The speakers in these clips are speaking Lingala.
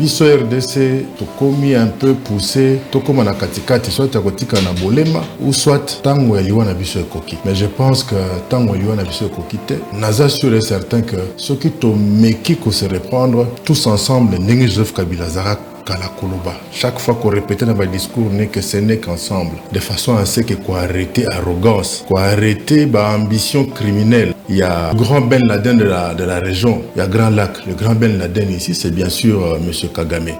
biso RDC tokomi un peu poussé tokoma na katikati soit takotika na bolema ou soit tango ya liwa na biso ekoki. Mais je pense que tango ya liwa na biso ekoki te naza sûr et certain que ceux qui tomeki ko se reprendre tous ensemble ndenge Joseph Kabila zara kala koloba. Chaque fois qu'on répétait dans ma discours n'est que ce n'est qu'ensemble de façon à ce que qu'on arrêter arrogance, qu'on arrêter ambition criminelle. Il y a Grand Ben Laden de la région, il y a Grand Lac. Le Grand Ben Laden ici, c'est bien sûr M. Kagame.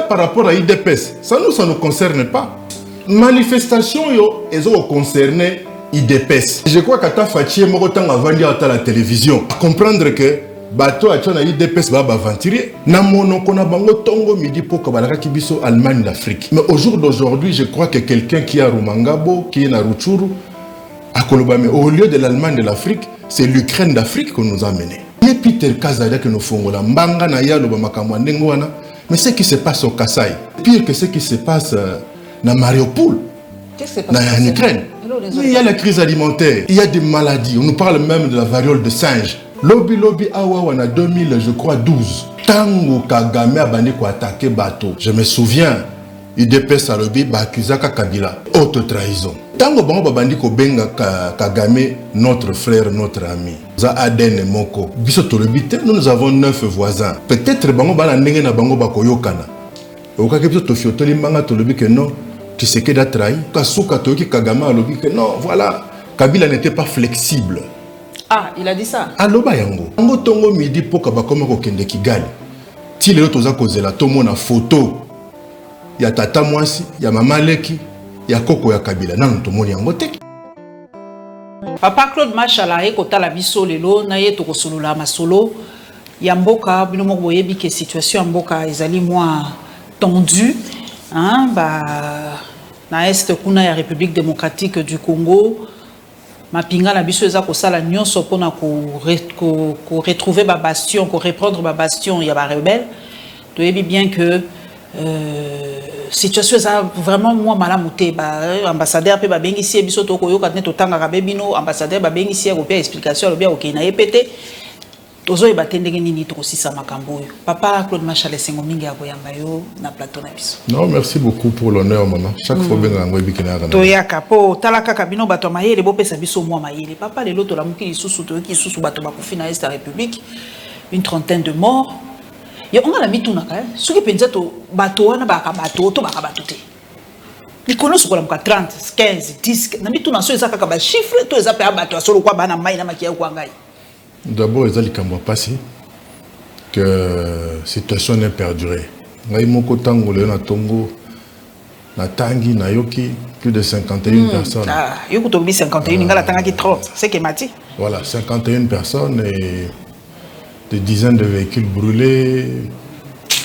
Par rapport à IDPS, ça ne nous concerne pas. Manifestation, elles ont concerné IDPS. Je crois qu'à ta fatie, moi, autant avant de dire à la télévision, à comprendre que bateau a tchana IDPS va aventurier. Na mono kona bango tongo midi pour kabalaka kibiso Allemagne d'Afrique. Mais au jour d'aujourd'hui, je crois que quelqu'un qui est à Rumangabo, qui est à Rutshuru, à Kolobame, au lieu de l'Allemagne de l'Afrique, c'est l'Ukraine d'Afrique qu'on nous a mené. Et Peter Kazada que nous faisons la mbanga na ya loba makamwa ndengwana. Mais ce qui se passe au Kasaï, pire que ce qui se passe dans Mariupol, en Ukraine. Il y a la crise alimentaire, il y a des maladies. On nous parle même de la variole de singe. Lobby awa en 2000, je crois 12. Tango Kagame a bandé ko attaquer bateau. Je me souviens, IDPS a lobby accusaka Kabila. Haute trahison. Tango bango bandi ko benga Kagame, notre frère, notre ami. Za Aden Moko. Biso to lobby te, nous avons 9 voisins. Peut-être bango bala ndenge na bango bakoyokana. Okake biso to fiotoli manga to lobby que non, tu sais que da trahi. Kasuka toki Kagame a lobby que non, voilà, Kabila n'était pas flexible. Ah, il a dit ça. Aloba yango. Yango tongo midi poka bakoma ko kende Kigali. Ti lelo toza kozela tomo na photo. Ya tata mwasi, ya mama leki, ya koko ya Kabila. Nanu tomoni yango te. Papa Claude Machala e kota la biso lelo na ye to kosolola masolo. Ya mboka bino moko boyebi ke situation mboka ezali moins tendue. Hein, na est kuna ya République démocratique du Congo. Mapinga na biso eza ko sala nyonso pona ko retrouver ba bastion, ko reprendre ba bastion ya ba rebelle. Tu sais bien que situation ça vraiment moi malamu te ba ambassadeur pe ba bengi si biso to ko yoka ne to tanga ka bebino ambassadeur ba bengi si ko pe explication lo bien OK na yepete. Tozo e batendenge nini to sisa makambo yo. Papa Claude Machala sengo mingi ya koyamba yo na plateau na biso. Non, merci beaucoup pour l'honneur maman. Chaque fois benga ngo ebikina kana. To ya kapo talaka kabino bato mayele bo pesa biso mwa mayele. Papa lelo to la muki lisusu to ki susu bato bakufina est la République. Une trentaine de morts. Ya on a la mituna ka. Soki penza to bato wana baka bato to baka bato te. Ni konoso ko la muka 30, 15, 10 na mituna so ezaka ka ba chiffre to ezape abato asolo kwa bana mai na makia kwa ngai. D'abord, il y a passé que la situation n'est perdurée. Il y a na Tongo, na Tangi, na Yoki, plus de 51 personnes. Ah, Yoki Tobi 51, il y a 30, c'est que Mati. Voilà, 51 personnes et des dizaines de véhicules brûlés,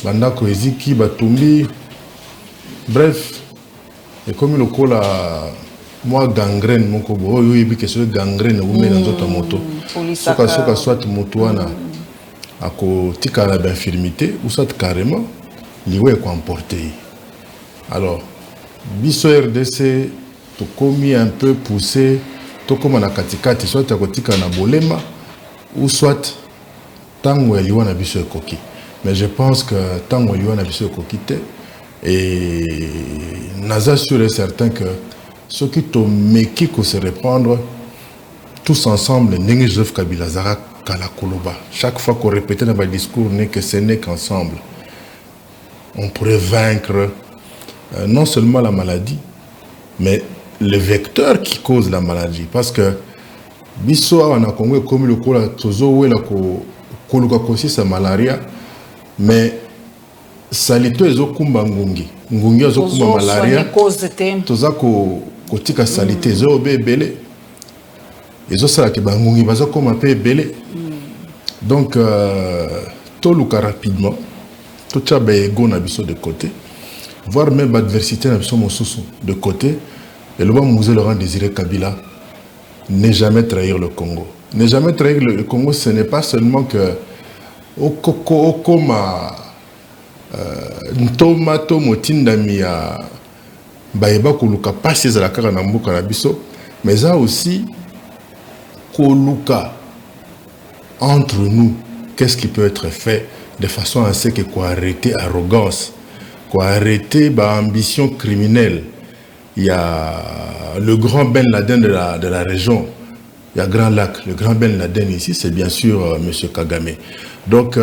Banda Koeziki, Batumbi, bref. Et comme le col a moi gangrène mon kobo yo yebi que ce gangrène ou met dans notre moto soka soit moto wana ako tika la infirmité ou soit carrément liwe ko emporter. Alors biso RDC to komi un peu poussé to koma na katikati soit ako tika na bolema ou soit tango ya liwa na biso ekoki. Mais je pense que tango ya liwa na biso ekoki te et naza sûr et certain que ceux qui tomeki ko se reprendre tous ensemble ndenge Joseph Kabila zara kala koloba. Chaque fois qu'on répétait dans ma discours n'est que ce n'est qu'ensemble on pourrait vaincre non seulement la maladie mais le vecteur qui cause la maladie, parce que biso wana Congo comme le kola tozo wela ko koluka kosi sa malaria mais salito ezokumba ngungi ezokumba malaria toza ko kotika salité zo bebele ezo sala ke bangungi bazo koma pe bele. Donc toluka rapidement to tchabe ego na biso de côté, voire même adversité na biso mosusu de côté, et le Mouzé Laurent Désiré Kabila ne jamais trahir le Congo. Ne jamais trahir le Congo, ce n'est pas seulement que okoma ntomato motindami ya baeba koluka pasi za la kaka na mboka na biso, mais ça aussi koluka entre nous qu'est-ce qui peut être fait de façon à ce que quoi arrêter l'arrogance, quoi arrêter l'ambition criminelle. Il y a le grand Ben Laden de la région, il y a Grand Lac, le grand Ben Laden ici, c'est bien sûr M. Kagame. Donc,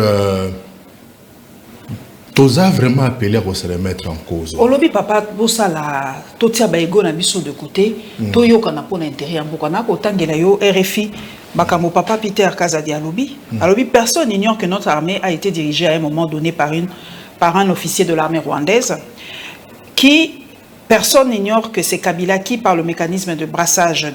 Toza vraiment appelé à se remettre en cause. Olobi papa bosa la totia baego na biso de côté toyo kana pona intérêt mboka na ko tangela yo RFI bakambo papa Peter Kazadi alobi alobi personne n'ignore que notre armée a été dirigée à un moment donné par un officier de l'armée rwandaise qui personne n'ignore que c'est Kabila qui par le mécanisme de brassage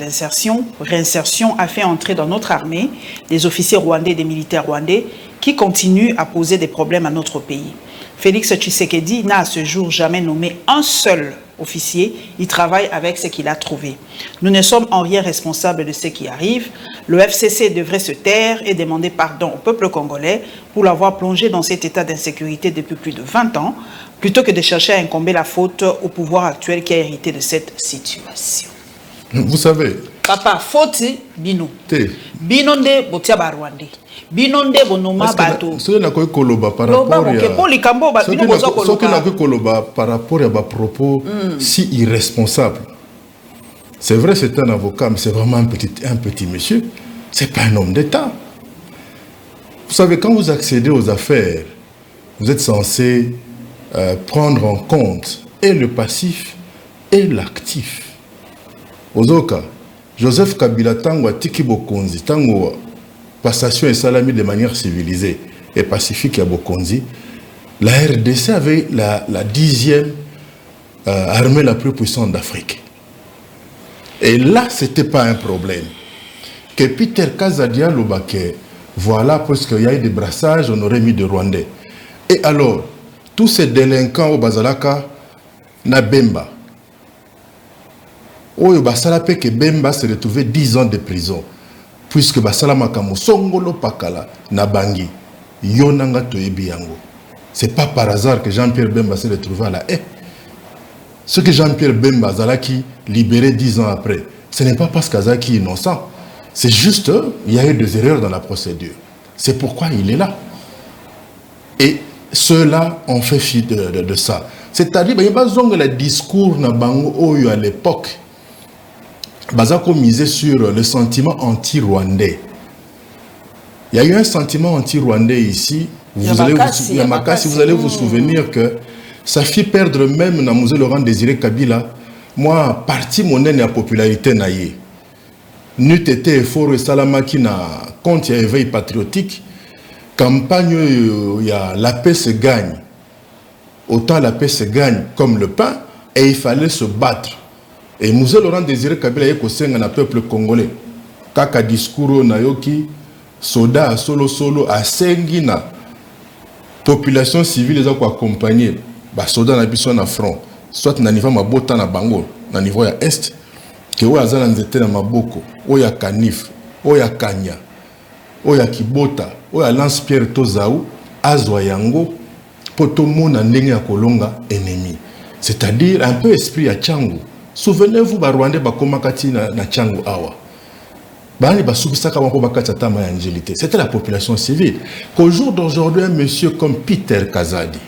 réinsertion a fait entrer dans notre armée des officiers rwandais et des militaires rwandais qui continuent à poser des problèmes à notre pays. Félix Tshisekedi n'a à ce jour jamais nommé un seul officier. Il travaille avec ce qu'il a trouvé. Nous ne sommes en rien responsables de ce qui arrive. Le FCC devrait se taire et demander pardon au peuple congolais pour l'avoir plongé dans cet état d'insécurité depuis plus de 20 ans, plutôt que de chercher à incomber la faute au pouvoir actuel qui a hérité de cette situation. Vous savez... Papa, faute, bino. Bino de botia barwande. Binonde bonoma bato. Ce qui n'a pas koloba par rapport à ba propos si irresponsable. C'est vrai, c'est un avocat, mais c'est vraiment un petit monsieur. C'est pas un homme d'État. Vous savez, quand vous accédez aux affaires, vous êtes censé prendre en compte et le passif et l'actif. Ozoka, Joseph Kabila tango tiki bokonzi tango passation et salami de manière civilisée et pacifique à Bokonzi, la RDC avait la 10e armée la plus puissante d'Afrique. Et là, ce n'était pas un problème. Que Peter Kazadia Lobake, voilà, parce qu'il y a eu des brassages, on aurait mis des Rwandais. Et alors, tous ces délinquants au Bazalaka, na Bemba. Oyo Basalape que Bemba se retrouvait 10 ans de prison. Puisque Basalama Kamo Songolo Pakala Nabangi Yonanga Toyebi Yango. C'est pas par hasard que Jean-Pierre Bemba s'est retrouvé à la haie. Ce que Jean-Pierre Bemba Zalaki libéré 10 ans après, ce n'est pas parce qu'Azaki est innocent. C'est juste, il y a eu des erreurs dans la procédure. C'est pourquoi il est là. Et ceux-là ont fait fi de ça. C'est-à-dire, il n'y a pas besoin de le discours Nabango à l'époque. Bazako misait sur le sentiment anti-rwandais. Il y a eu un sentiment anti-rwandais ici. Vous allez vous souvenir que ça fit perdre même Namouze Laurent Désiré Kabila. Moi, parti mon la popularité naïe. N'eût été fort et salamaki na compte il y a éveil patriotique. Campagne, il y a la paix se gagne. Autant la paix se gagne comme le pain et il fallait se battre. Et Mouzé Laurent Désiré Kabila est conseillé dans le peuple congolais. Kaka discours nayoki, soda solo à Sengina, population civile les accompagner. Bah soda na biso na front. Soit na niveau mabota na bango, na niveau ya est, que oya zala nzete na maboko, oya kanif, oya kanya, oya kibota, oya lance pierre tozaou, azwa yango, poto mona ndenge ya kolonga ennemi. C'est-à-dire un peu esprit ya Tchangu. Souvenez-vous, Rwandais bakomakati na Tchangu awa. C'était la population civile. Qu'au jour d'aujourd'hui, un monsieur comme Peter Kazadi,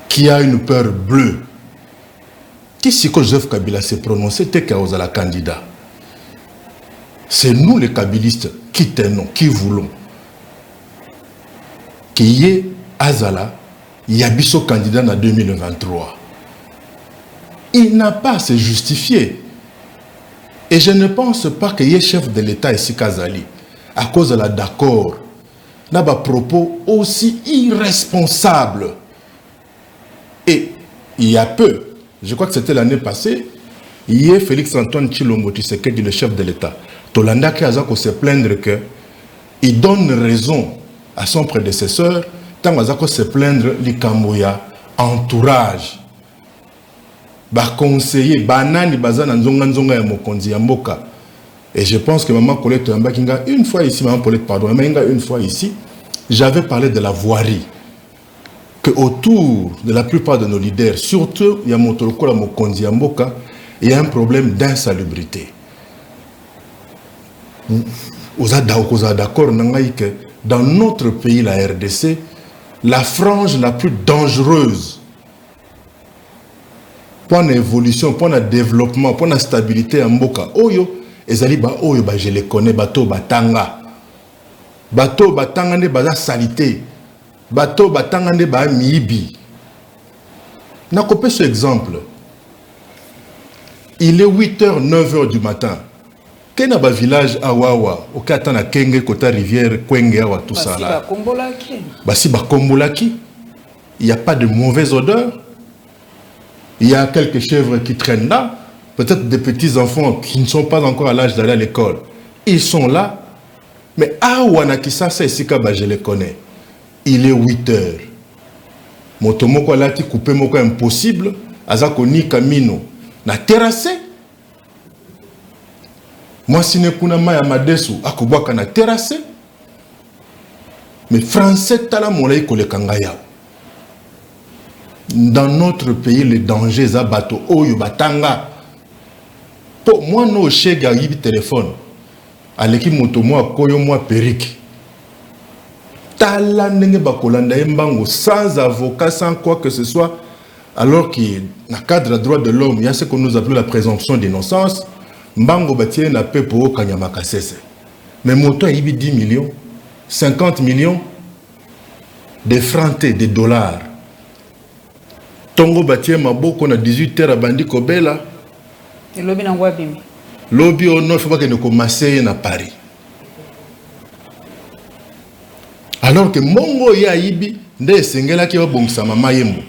qui a une peur bleue, qui si que Joseph Kabila s'est prononcé, t'es qu'à la candidat. C'est nous les kabilistes qui tenons, qui voulons. Qui y est Azala, Yabiso candidat en 2023. Il n'a pas à se justifier. Et je ne pense pas qu'il y ait chef de l'État ici, Kazali, à cause de la d'accord, n'a pas propos aussi irresponsables. Et il y a peu, je crois que c'était l'année passée, il y a Félix Antoine Tshilombo Tshisekedi, le chef de l'État. Tolanda qui a se plaindre qu'il donne raison à son prédécesseur, tant qu'il se plaindre l'Ikamboya entourage. Conseiller banani bazana nzonga ya mokonzi ya mboka. Et je pense que maman Colette Mbakinga une fois ici, maman Colette pardon, une fois ici, j'avais parlé de la voirie. Que autour de la plupart de nos leaders, surtout il y a Motorokola mokonzi ya mboka, il y a un problème d'insalubrité. d'accord que dans notre pays, la RDC, la frange la plus dangereuse pour l'évolution, pour le développement, pour la stabilité en Mboka, Oyo, ezali ba Oyo, ba je les connais, bateau batanga. Bateau batanga ne baza salité. Bateau batanga ne ba miibi. N'a coupé ce exemple. Il est 8h, 9h du matin. Quel est le village à Wawa, au Katana Kenge, Kota Rivière, Kwenge, Awa, tout ça là. Basi Bakombolaki. Il n'y a pas de mauvaise odeur. Il y a quelques chèvres qui traînent là. Peut-être des petits enfants qui ne sont pas encore à l'âge d'aller à l'école. Ils sont là. Mais Awa Nakisa, c'est ici que je les connais. Il est 8h. Motomoko lati coupé moko impossible. Azako ni camino. Na terrassé. Moi, si ne kuna maya madesu, akobwaka na terrassé. Mais français tala molai kole kangaya. Dans notre pays, les dangers za bato oyo batanga. Pour moi, no chega yibi téléphone. Aleki moto moi koyo moi perike. Tala ndenge bakolanda mbango sans avocat, sans quoi que ce soit. Alors que dans le cadre des droits de l'homme, il y a ce que nous appelons la présomption d'innocence. Mbango batien na paix pour Kanyamaka Sese. Mais moto a 10 millions, 50 millions de francs, de dollars. Tongo batien maboko na 18 heures à bandi kobela. Et lobby na wabimi. Lobby au nord, il faut pas que nous commencions à Paris. Alors que Mongo ya ibi, nde sengela ki obongisa mama yembo.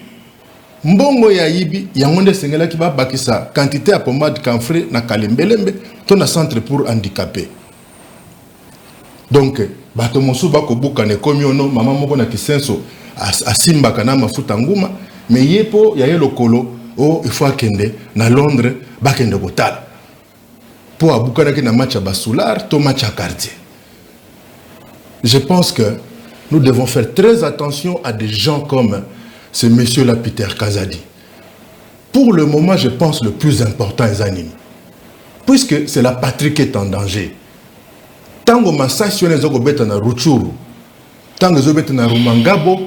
Mbongo ya ibi, yangonde sengela ki ba bakisa quantité à pommade camfré na kalembelembe, ton na centre pour handicapés. Donc, bato mosu bako buka ne komi ono, mama moko na kisenso, asimba kana mafuta nguma, mais yepo ya ye lokolo, oh, il faut akende, na Londres, bakende kotala. Pour abuka na ki na match à Bassoulard, to match à quartier. Je pense que nous devons faire très attention à des gens comme ce monsieur-là, Peter Kazadi. Pour le moment, je pense le plus important est Zanini. Puisque c'est la patrie qui est en danger. Tant que ma station est en Ruchuru, tant que je suis en Rumangabo,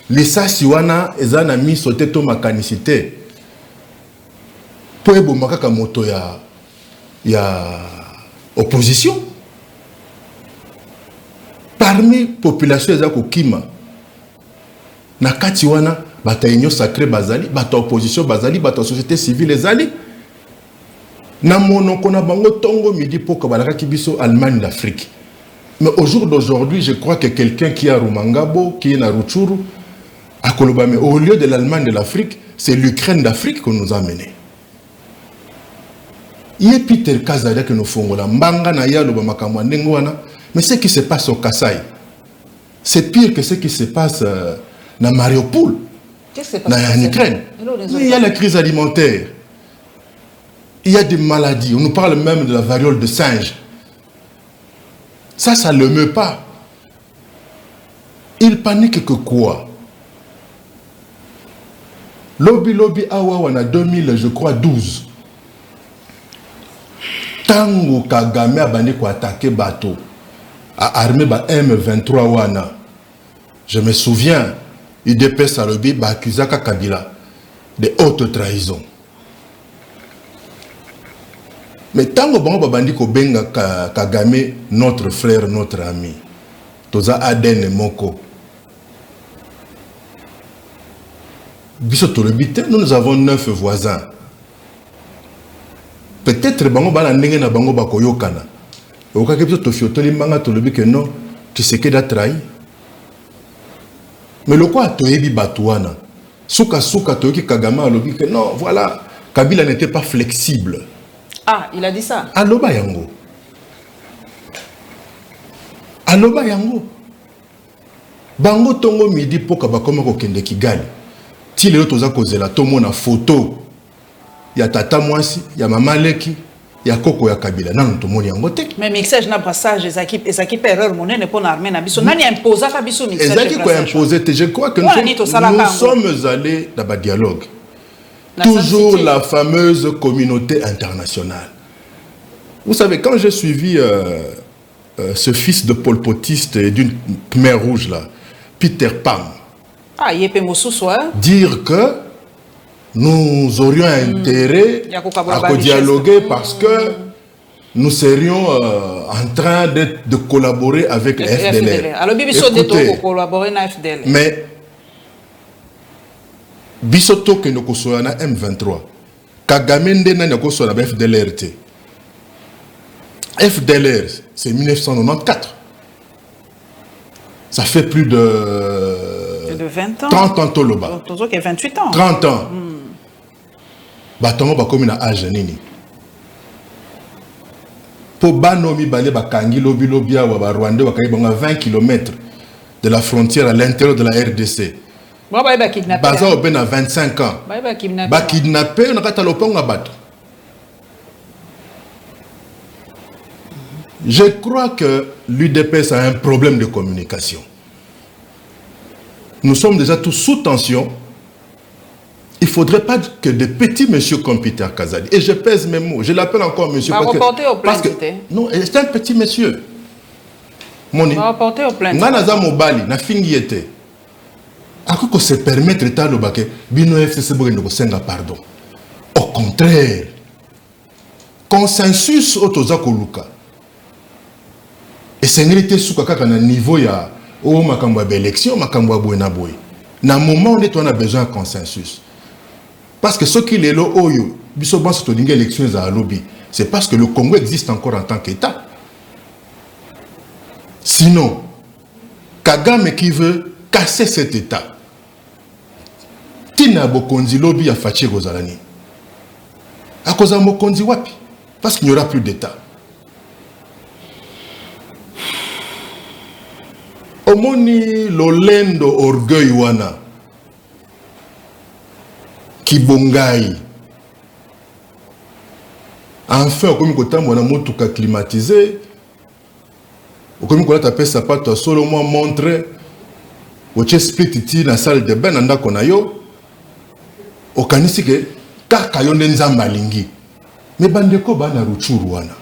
les Sassiwana et Zanami sont en mécanicité. Pour que makaka moto ya opposition. Parmi la population de Kima, na kati wana bata union sacrée bazali, bata opposition bazali, bata société civile ezali. Na monoko na bango tongo midi poka balaka kibiso Allemagne d'Afrique. Mais au jour d'aujourd'hui, je crois que quelqu'un qui est à Rumangabo, qui est à Rutshuru, à Kolobame, au lieu de l'Allemagne de l'Afrique, c'est l'Ukraine d'Afrique qu'on nous a mené. Il y a Peter Kazada que nous faisons là, mbanga na ya loba makamwa ndengwana. Mais ce qui se passe au Kasaï, c'est pire que ce qui se passe dans Mariupol, en Ukraine. Il y a la crise alimentaire, il y a des maladies, on nous parle même de la variole de singe. Ça ne le meut pas. Il panique que quoi? Lobby awa wana 2000, je crois 12. Tango Kagame a bandi ko attaquer bateau. À armée ba M23 wana. Je me souviens, IDP Salobi ba accusaka Kabila de haute trahison. Mais tango bango ba bandi ko benga Kagame notre frère, notre ami. Toza Aden Moko. Biso tolobite, nous avons 9 voisins. Peut-être bango ba ndenge na bango ba koyokana. Au cas où tu non, tu sais qu'il a trahi. Mais le quoi tu es batouana. Souka toki Kagama lobi que non, voilà, Kabila n'était pas flexible. Ah, il a dit ça. Aloba yango. Aloba yango. Bango tongo midi poka bakoma ko kende Kigali. Ti lelo toza kozela tomo na photo. Ya tata mwasi, ya mama leki. Il y a Koko ya Kabila. Non, tout le monde est en côté. Mais mixage n'a brassage, les équipes erreur, mon n'est pas l'armée. Nani imposa Kabiso mixage. Les équipes imposé. Je crois que nous sommes allés dans le dialogue. Toujours la fameuse communauté internationale. Vous savez, quand j'ai suivi ce fils de Pol Potiste et d'une Khmer rouge là, Peter Pam, dire que nous aurions intérêt à dialoguer parce que nous serions en train de collaborer avec le FDLR. Alors, Écoutez, collaborer avec FDLR. Mais Bisoto que nous avons M23, Kagame n'a pas de FDLR. FDLR, c'est 1994. Ça fait plus de 20 ans. 30 ans, Toloba. 28 ans. 30 ans. Batongo ba komi na âge nini. Po banomi balé ba kangi lobi lobia wa ba Rwanda wa kai bonga 20 km de la frontière à l'intérieur de la RDC. Ba kidnappé. Baza oben à 25 ans. Ba kidnappé na kata loponga bato. Je crois que l'UDPS a un problème de communication. Nous sommes déjà tous sous tension. Il ne faudrait pas que des petits messieurs comme Peter Kazadi, et je pèse mes mots, je l'appelle encore monsieur. Parce que non, c'est un petit monsieur. Moni. Reporter au plainte. Nganaza Mobali, na fingi était. À quoi se permettre de le baquer, bino FCC bono senga pardon. Au contraire, consensus autoza koluka. Et c'est une réalité sous kaka na niveau ya o makambo ya élection, makambo ya boena boy. Na moment où on a besoin de consensus. Parce que ce qui est là, c'est parce que le Congo existe encore en tant qu'État. Sinon, Kagame qui veut casser cet État, Tina Bokonzi lobby a faché Gozalani. À cause de Mokonzi wapi, parce qu'il n'y aura plus d'État. Omoni lolendo orgueil wana. Kibongai. Enfin, comme on a moto climatisé, comme on a tapé sa patte solo moi montre, au split dans la salle de bain, anda konayo, au kanisi que kakayo nenzamba lingi. Mais bandeko bana ruchuru wana.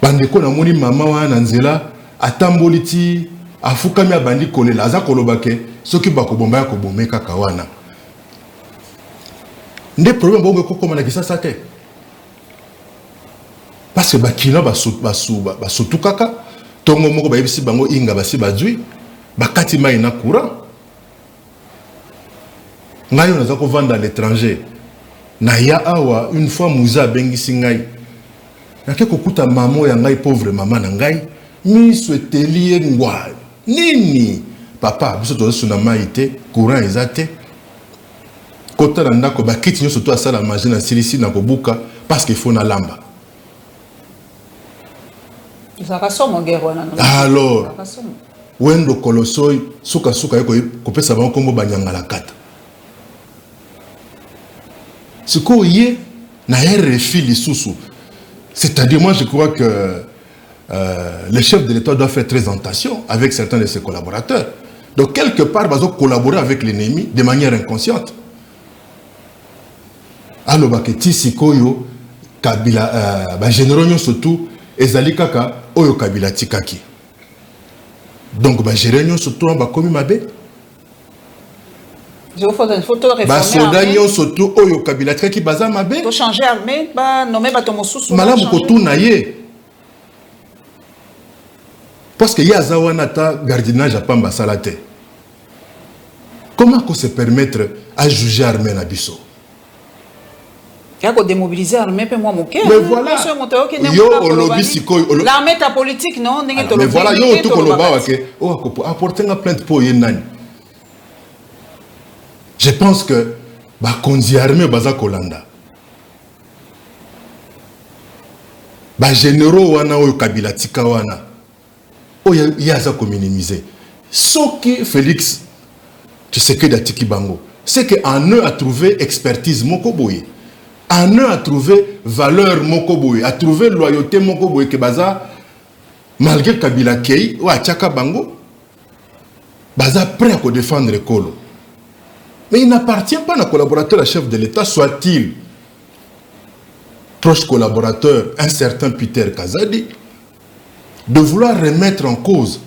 Bandeko na moni mama wana nzela atamboliti afukami abandi kolela aza kolobake soki bakobomba ya kobomeka kawana. Des problèmes bon comme on a dit ça parce que bakina basotu kaka tongo moko ba yebisi bango inga basi badui bakati mai na courant ngayo naza ko vendre à l'étranger na ya awa une fois muza bengisi ngai na ke kokuta mamo ya ngai pauvre maman na ngai mi souhaitelie ngwa nini papa biso to suna maite courant ezate kota na ndako bakiti nyo surtout asala manger na silisi na kobuka parce qu'il faut na lamba. Alors wendo kolosoi suka suka yeko kopesa bango kombo banyangala kata. Siko yé na RFI lisusu. C'est-à-dire moi je crois que le chef de l'État doit faire très attention avec certains de ses collaborateurs. Donc quelque part bazo collaborer avec l'ennemi de manière inconsciente. Alors baketi sikoyo kabila ba généraux surtout ezali kaka oyo kabila tikaki. Donc ba généraux surtout ba komi mabe. Je faut réformer. Ba soldats surtout oyo kabila tikaki baza mabe. To changer armée ba nommer ba tomosusu. Malamu ko tuna ye. Parce que yaza wana ta gardiennage a pamba salate. Comment qu'on se permettre à juger armée na biso? Démobiliser l'armée, mais moi, mais voilà, l'armée est politique, non? Mais voilà, tout apporter une plainte pour Yenani. Je pense que Bakonzi armée Baza Kolanda. Ba généraux wana oyo kabila tika wana. Oyo yaza ko minimiser. Soki Félix Tshisekedi atiki bango. C'est que en eux a trouvé expertise moko boye. En eux a trouvé valeur mokoboy, a trouvé loyauté mokoboy que baza malgré Kabila Kei ou Achaka Bango baza prêt à défendre le Kolo. Mais il n'appartient pas à un collaborateur, à chef de l'État, soit-il proche collaborateur, un certain Peter Kazadi, de vouloir remettre en cause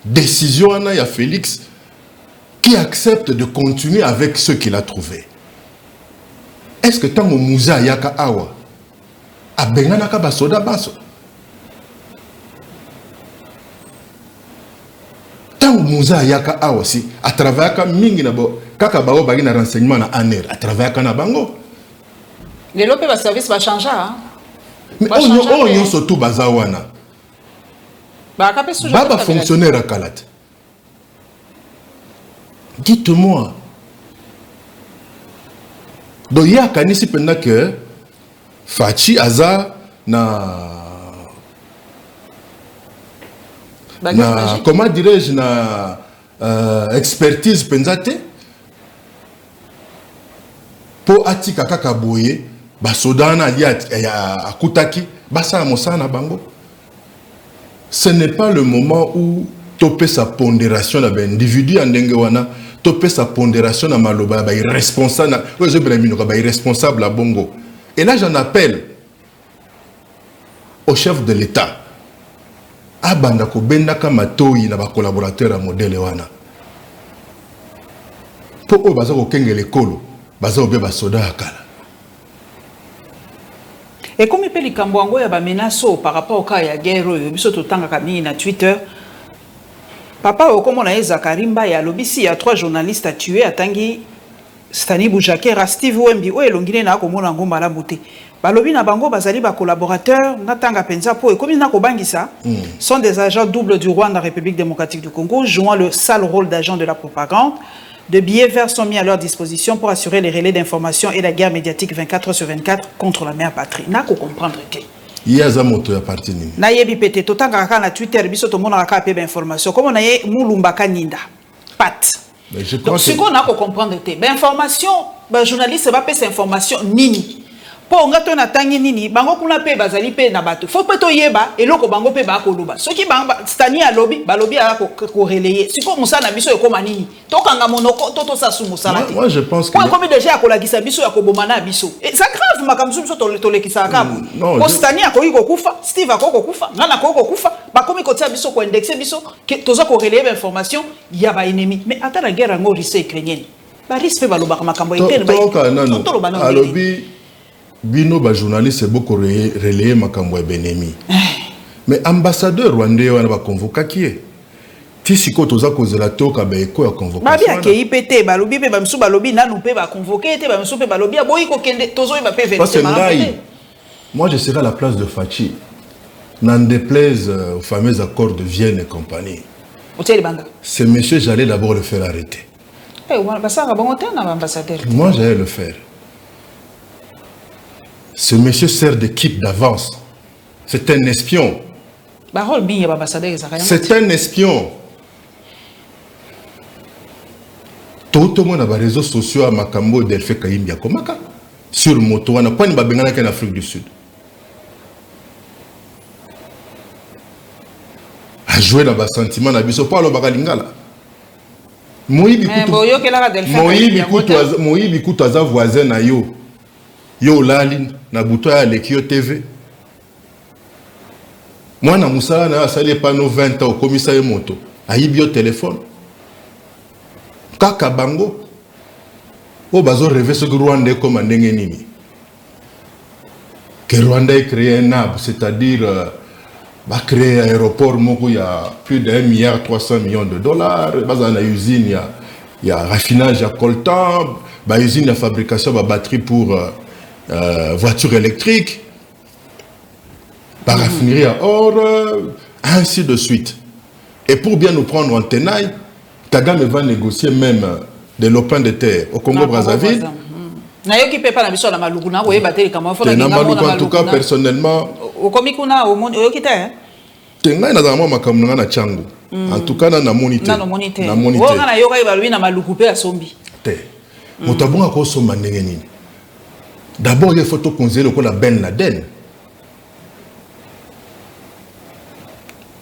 décision à Félix qui accepte de continuer avec ce qu'il a trouvé. Est-ce que tant que Mouza Yaka Awa a benganaka basoda baso? Tant que Mouza Yaka Awa si à travers ka mingi na bo kaka bao bagi na renseignement na aner à travers ka na bango. Les lopes va service va changer hein. Mais on y surtout bazawana. Baba fonctionnaire à Kalat. Dites-moi. Donc il y a kanisi pendant que Fachi Aza comment dirais-je na expertise penzate pour atika kaka boye basodana ya akutaki basa mosana bango. Ce n'est pas le moment où topé sa pondération à l'individu en dengewana, topé sa pondération à maloba, irresponsable, irresponsable à Bongo. Et là, j'en appelle au chef de l'État. Abandako bendaka matoi na ba collaborateur à modèle wana. Pour eux, bazako kenge lekolo, bazako be basoda akala. Et comme il peut les Cambouango, il y a des menaces par rapport au cas de la guerre, il y a tout le temps sur Twitter. Papa, comme on a dit, Zakarimba, il y a lobby, il y a 3 journalistes à tuer, à Tanguy, Stani Boujakera, Steve Wembi, ou Elongine na ko mona ngomba la beauté. Ba lobby na bango bazali ba collaborateurs, na tanga penza po et comme na ko bangisa, sont des agents doubles du Rwanda, République démocratique du Congo, jouant le sale rôle d'agents de la propagande. De billets verts sont mis à leur disposition pour assurer les relais d'information et la guerre médiatique 24/24 contre la mère patrie. N'a qu'à comprendre que. Il y a un moto à partir de na yebi pété tout temps quand na Twitter biso to mona ka pe information comme on a yé Mulumbaka Ninda pat. Donc ce qu'on a qu'à comprendre que ben information ben journaliste va passer information nini. Po ngato na tangi nini bango kuna pe bazali pe na bato faut pe to yeba eloko bango pe ba ko loba soki banga stani ya lobby ba lobby a ko relayer siko musana biso e koma nini to kanga monoko to sa su musala te. Moi je pense que comme déjà ko la gisa biso ya ko bomana biso et ça grave makamzu biso to le kisa ka ko stani ya ko iko kufa Steve ko kufa ngana ko kufa ba komi ko tia biso ko indexer biso que toza ko relayer information ya ba ennemi mais ata la guerre ngo risque ukrainienne ba risque ba loba makambo interne ba to loba na lobby Bino ba journaliste c'est beaucoup relayé makambo benemi. Mais ambassadeur rwandais wana ba convoquer qui est? Ti siko toza kozela toka ba eko ya convocation. Ba bia ke IPT ba lobi pe ba msu ba lobi nanu pe ba convoquer te ba msu pe ba lobi boyi ko kende tozo ba pe vérité malade. Moi je serai à la place de Fachi. N'en déplaise aux fameux accords de Vienne et compagnie. Ce monsieur j'allais d'abord le faire arrêter. Moi j'allais le faire. Ce monsieur sert d'équipe d'avance. C'est un espion. C'est un espion. Tout le monde a des réseaux sociaux à Makambo et Delphi Kayimbia Komaka. Sur moto, on n'a pas en Afrique du Sud. A jouer dans le sentiment, on n'a pas le bagalingala. Moïbi Koutou a voisin na yo. Yo Lalin, na buto ya Lekio TV. Moi, na Moussala, na sali pano 20 ans au commissariat moto. Aïbi au téléphone. Kaka bango. O bazo rêver ce que Rwanda est comme un nini. Que Rwanda ait créé un arbre, c'est-à-dire va créer un aéroport il y a plus d'1,3 milliard de dollars. Dans la usine, il y a raffinage à coltan, bah usine de fabrication de batterie pour voitures électriques, par raffinerie à or, ainsi de suite. Et pour bien nous prendre en tenaille, Kagame va négocier même des lopins de terre au Congo-Brazzaville. En tout cas, personnellement, en tout cas, na monité. D'abord, il faut considérer que la Ben Laden.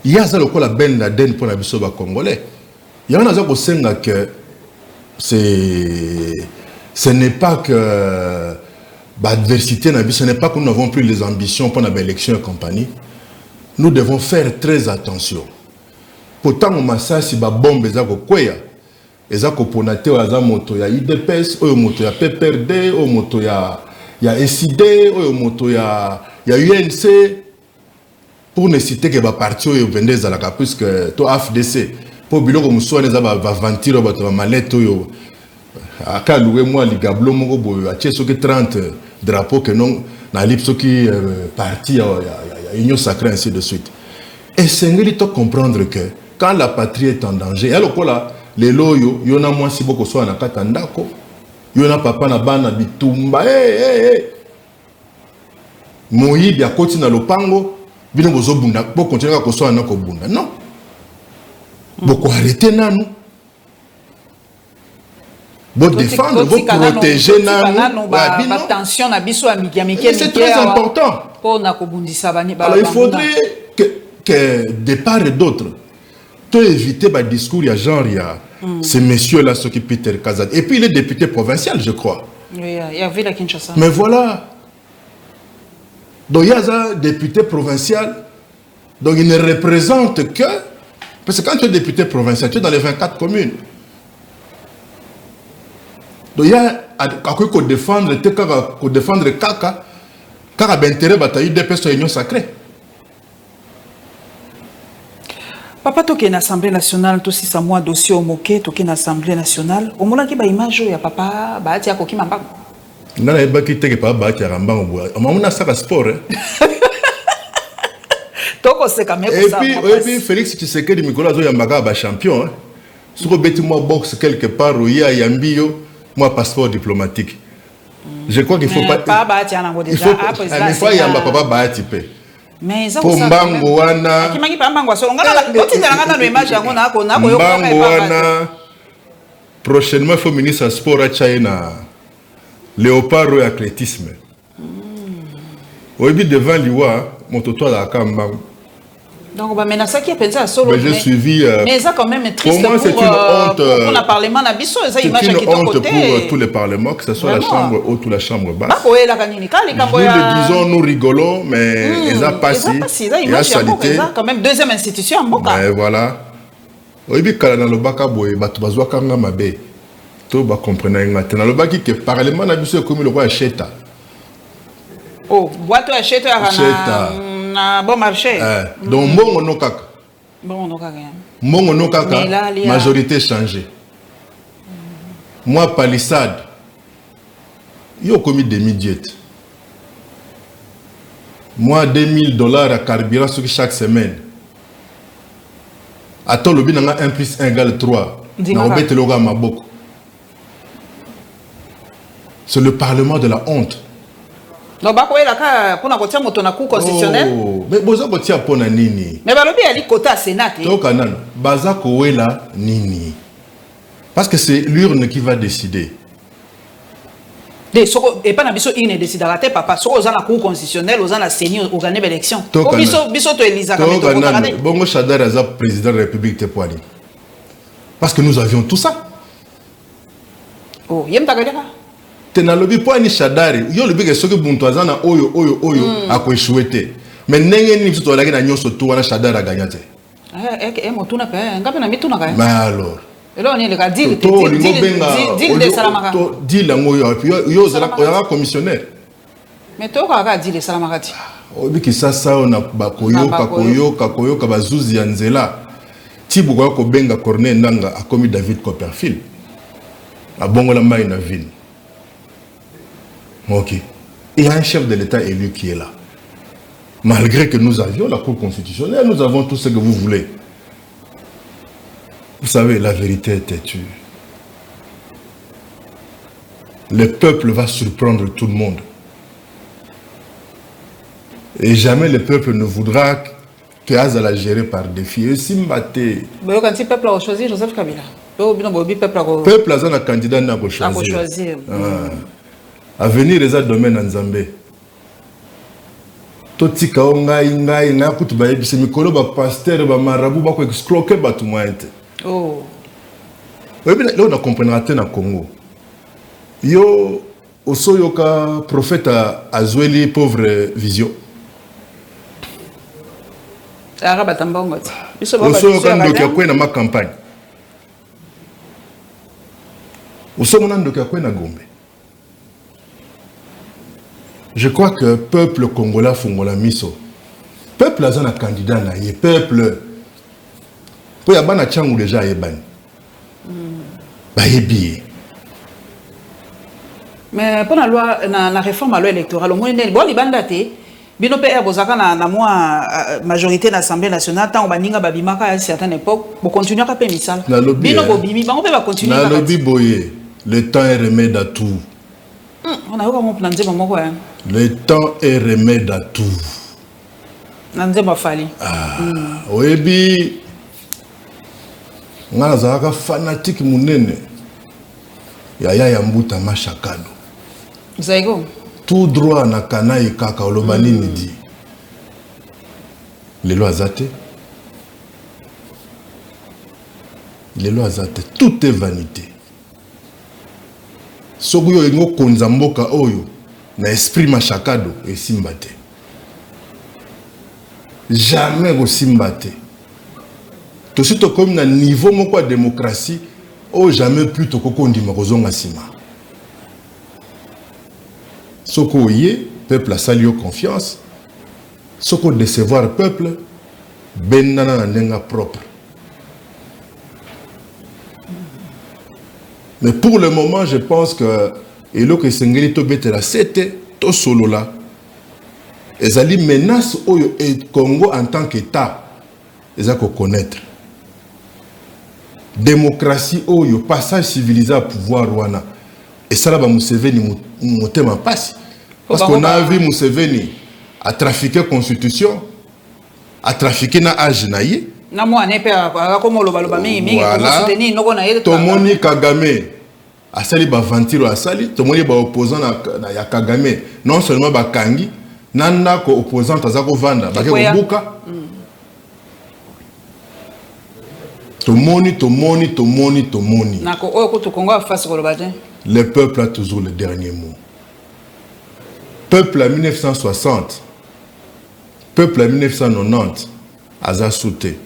Il y a ça le Ben Laden pour la bisoba congolais. Il y en a que ce n'est pas que l'adversité, ce n'est pas que nous n'avons plus les ambitions pour l'élection et compagnie. nous devons faire très attention. Pourtant, on m'a ça si ba bombe ezako kweya, ezako ponate oza moto ya IDPS, oyo moto ya PPRD, oyo moto ya SID, oyo moto ya UNC, pour ne citer que ba parti oyo vendez à la puisque to AFDC, pour biloko musone za ba ventire ba to malette oyo aka loué moi ligablo moko boyo a tieso que 30 drapeaux que non na lipso qui parti ya union sacrée ainsi de suite. Et c'est ngeli comprendre que quand la patrie est en danger, alors quoi les loyo yona moi si boko so na kata ndako yona papa na bana bitumba moyibi akoti na lopango bino bozo bunda bo continuer ko so na ko bunda non boko arrêter nanu bo défendre bo protéger nanu ba tension na biso ya mikiamike c'est très important pour na ko bundisa bani ba. Alors il faudrait que de part et d'autre tu éviter le discours, il y a genre, il y a ces messieurs-là, ceux qui Peter Kazad. Et puis il est député provincial, je crois. Oui, il y avait la Kinshasa. Mais voilà. Donc il y a un député provincial, donc il ne représente que... Parce que quand tu es député provincial, tu es dans les 24 communes. Donc il y a à défendre Kaka, car l'intérêt bataille de personnes union sacrée. Papa toke na Assemblée nationale to si sa moi dossier au moqué toke na Assemblée nationale au mona ki ba image ya papa ba ati akoki mamba ngana eba ki teke papa ba ati rambango bo amuna saka sport toko se kamé ko ça et puis Félix Tshisekedi Mikolo zo yambaka ba champion soko beti moi boxe quelque part ou ya yambio moi passeport diplomatique je crois qu'il faut pas ba ati ana déjà après ça il faut yamba papa ba ati pe. Mais ça Mbango wana kimaki pa mbango so ngana otinda ngana no image yango na ko yo Mbango wana prochainement il faut ministre à sport à China léopard et athlétisme oyebi devant liwa mototo la Kambango donc bah mais na ça qui est pensé à solo mais j'ai suivi mais ça quand même triste pour moi c'est une honte pour le parlement na biso ça image qui est côté pour tous les parlements que ce soit la chambre haute ou la chambre basse ba ko ela kanini kali kambo ya nous le disons nous rigolons mais ils a passé il y a salité quand même deuxième institution en Mboka mais voilà oyebi kala na lobaka boye bato bazwa kanga mabe to ba comprendre ngata na lobaki que parlement na biso comme le roi cheta oh boîte à cheta na bon marché donc mbongo no kaka mbongo no kaka majorité changée moi palissade yo commis demi-diète moi $2000 à carburant sur chaque semaine attends le bin 1 plus 1 égale 3 na obete loga maboko c'est le parlement de la honte. Non, bah quoi, là, pour la moto na cour constitutionnel. Mais boza kotia pona nini. Mais balobi ali quota Sénat. To kanan, baza koela nini. Parce que c'est l'urne qui va décider. Et pas na biso une décidera te papa. Soko za na cour constitutionnelle, oza na CENI organiser l'élection. Biso to Elisa Kamito ko kanane. Bongo Chadar aza président de la République te poani. Parce que nous avions tout ça. Oh, yem tagadera. Tenalobi po ani Shadari yo lobi ke soki buntu azana oyo ako échoué mais ndenge ni biso la na nyoso to wana Shadari aganyate motuna pe ngapi na mituna ka mais alors elo ni le ka deal de salamaka to deal ngo yo zala commissionnaire mais to ka deal de salamaka ti obi ki sasa ona koyoka bazuzi ya nzela tibu ko benga Corneille Ndanga akomi David Copperfield abongola mai na ville. Ok. Il y a un chef de l'État élu qui est là. Malgré que nous avions la Cour constitutionnelle, nous avons tout ce que vous voulez. Vous savez, la vérité est têtue. Le peuple va surprendre tout le monde. Et jamais le peuple ne voudra que Azala géré par défi. Et si Mbaté... Mais quand le peuple a choisi Joseph Kabila. Le peuple a un candidat n'a choisi. À venir les domaines en Zambie. Totika ngai na kutuba yebise mikolo ba pasteur ba marabu ba ko escroquer ba tumaite. Oh. Là on a comprendra te na Congo. Yo osoyoka prophète Azueli pauvre vision. Osoka ndoki na ma campagne. Osoka ndoki na Gombe. Je crois que le peuple congolais fongola miso. Peuple a un candidat na ye peuple. Pour y avoir un tchangou déjà yebani. Ba yebi. Mais pour la loi la réforme à loi électorale au moins bon libandate bino pe bozaka na moi majorité de l'Assemblée nationale tant baninga babimaka à une certaine époque pour continuer à payer misala. Bino bobimi bango pe va continuer. Na lobby boye le temps est remède à tout. On a eu comment plan dire moko hein. Le temps est remède à tout. Nanzema fali. Oyebi ngana zaka fanatique munene. Yaya Yambuta Machakado. Zaigo. Tout droit na kanaï kaka olobani ni dit. Les lois azate. Les lois azate. Tout est vanité. Soguyo engo konzamboka oyo na esprit Machakado et simbate. Jamais go simbate. Tout ce qui comme na niveau moko de démocratie, oh jamais plus to kokondi makozonga sima. Soko yé peuple a sali confiance. Soko décevoir peuple benana na nenga propre. Mais pour le moment, je pense que elo que sengeli to betela c'était to solo là. Ezali menace oyo et Congo en tant qu'État, ezako connaître. Démocratie oyo passage civilisé à pouvoir wana. Et ça là ba Museveni motema passe. Parce qu'on a vu Museveni à trafiquer constitution, à trafiquer na âge naïe. Na moi ne pe comme lo baloba mingi pour soutenir noko na yé. Tomoni Kagame a sali ba ventilo a sali, tomoni ba opposant na ya Kagame non seulement ba kangi nanda ko opposant azako vanda ba ke buka. Tomoni. Nako oyo ko to Congo face ko lobaje. Le peuple a toujours le dernier mot. Peuple à 1960, peuple à 1990, Aza sauté.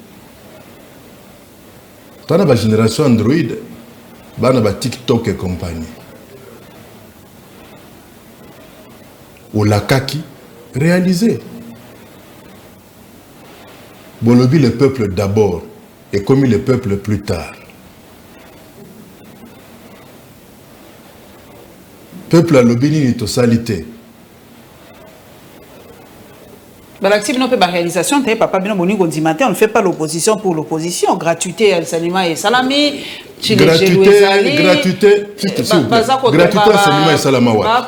Dans la génération Android, dans la TikTok et compagnie. Ou la kaki, réalisé. Bolobi le peuple d'abord et commis le peuple plus tard. Peuple à l'obéni ni totalité. L'actif non peut pas réalisation, papa bien boni matin, on ne fait pas l'opposition pour l'opposition, gratuité al salima et salami, gratuité, salima et salama wa.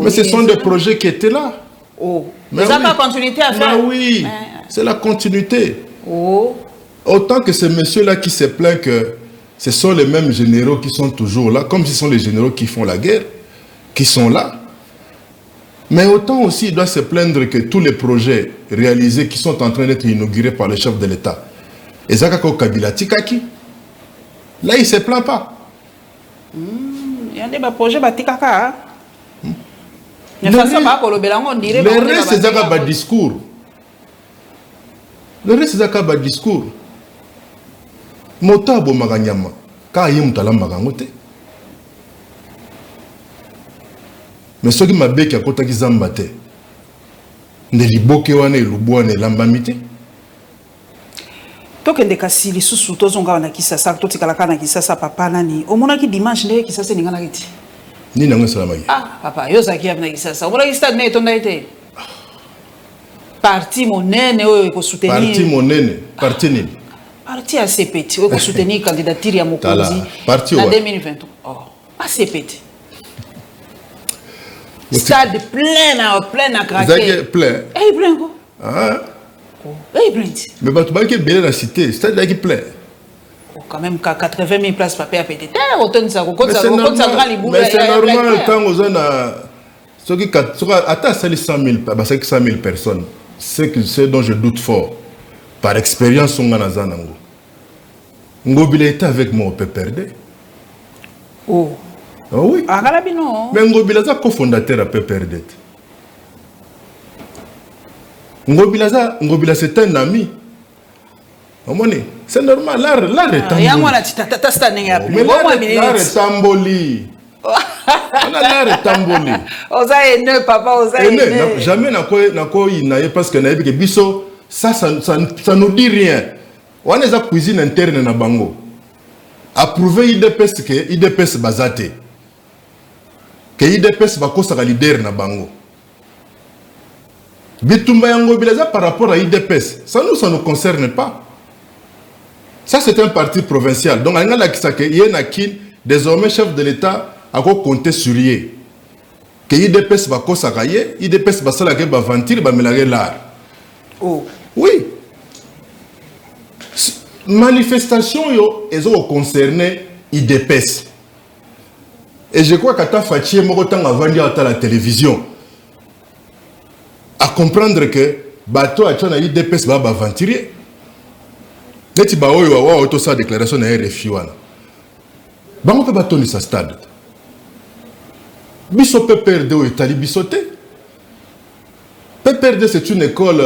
Mais ce sont des projets qui étaient là. Oh, mais ça pas continuité à faire. Oui, c'est la continuité. Oh. Autant que ces messieurs-là qui se plaignent que ce sont les mêmes généraux qui sont toujours là, comme ce sont les généraux qui font la guerre, qui sont là. Mais autant aussi, il doit se plaindre que tous les projets réalisés qui sont en train d'être inaugurés par le chef de l'État, et Zakako Kabila Tikaki, là, il ne se plaint pas. Il y a des projets Batikaka. Le reste, c'est Zakaba discours. Le reste, c'est Zakaba discours. Motabo Maganyama, Kayim Talam Magangote. Mais ce qui m'a dit que quand ils ont battu, ne liboke wane luboane lambamite. Toi que des cassis les sous tous on gagne qui ça ça toi tu calacana qui ça papa nani. Au moment qui dimanche ne qui ça c'est n'ingana kiti. Ni n'ango salamai. Ah papa yo ça qui a qui ça. Au moment qui stade ne ton été. Parti monene oyo ko soutenir. Parti monene, parti ni. Parti assez petit oyo ko soutenir candidature ya Mokonzi. Parti en 2023. Oh, assez petit. Stade plein à craquer. Plein. Eh, plein quoi. Ah. Eh, plein. Mais tu vas bien la cité, stade là qui plein. Quand même 80 000 places papier à péter. Mais c'est normal quand on a ceux qui attends 100 000 personnes. C'est dont je doute fort. Par expérience, on a zanango. Ngobile était avec moi, on peut perdre. Oh. Oh oui. Ah, non. Mais Ngobila est cofondateur à PPRD. Ngobila c'est un ami. C'est normal, l'art est tamboli. Mais l'art est tamboli. On a l'art est tamboli. Osa ene, papa, osa ene. Jamais parce que biso, ça nous dit rien. On a la cuisine interne na bango. Approuver IDPS que IDPS bazate. Que IDPS bakosa ka leader na bango. Bitumba yango bilaza par rapport à IDPS. Ça nous concerne pas. Ça, c'est un parti provincial. Donc, désormais, chef de l'État a compté sur lui. Que IDPS va kosakaye, IDPS va salake va ventir, va mélanger l'art. Oh. Oui. Manifestation, ils ont concerné IDPS. Et je crois qu'à ta fatie, moi, tant avant à la télévision, à comprendre que bateau a tchana IDPS va ventir. Neti ba oyo wa auto sa déclaration na RFI wana. Bango pe batoni sa stade. Biso PPRD o etali bisoté. PPRD c'est une école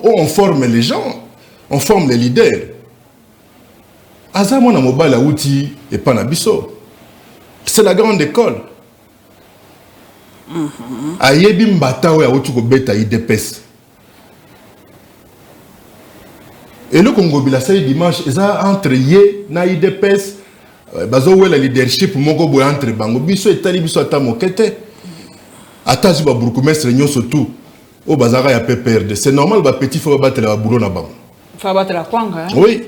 où on forme les gens, on forme les leaders. Aza mona mobile a outil et pas na biso. C'est la grande école. Ayebi mbata o ya outi ko beta IDPS. Et le Congo Bilasai dimanche, ils ont entre Yé, na IDPS, bazo ou la leadership, mongo boy entre bango, biso et tali biso ata mokete. Ata zuba burkumestre nyon surtout, au bazara ya PPRD. C'est normal, ba petit faut battre la boulot na bango. Faut battre la kwanga. Oui.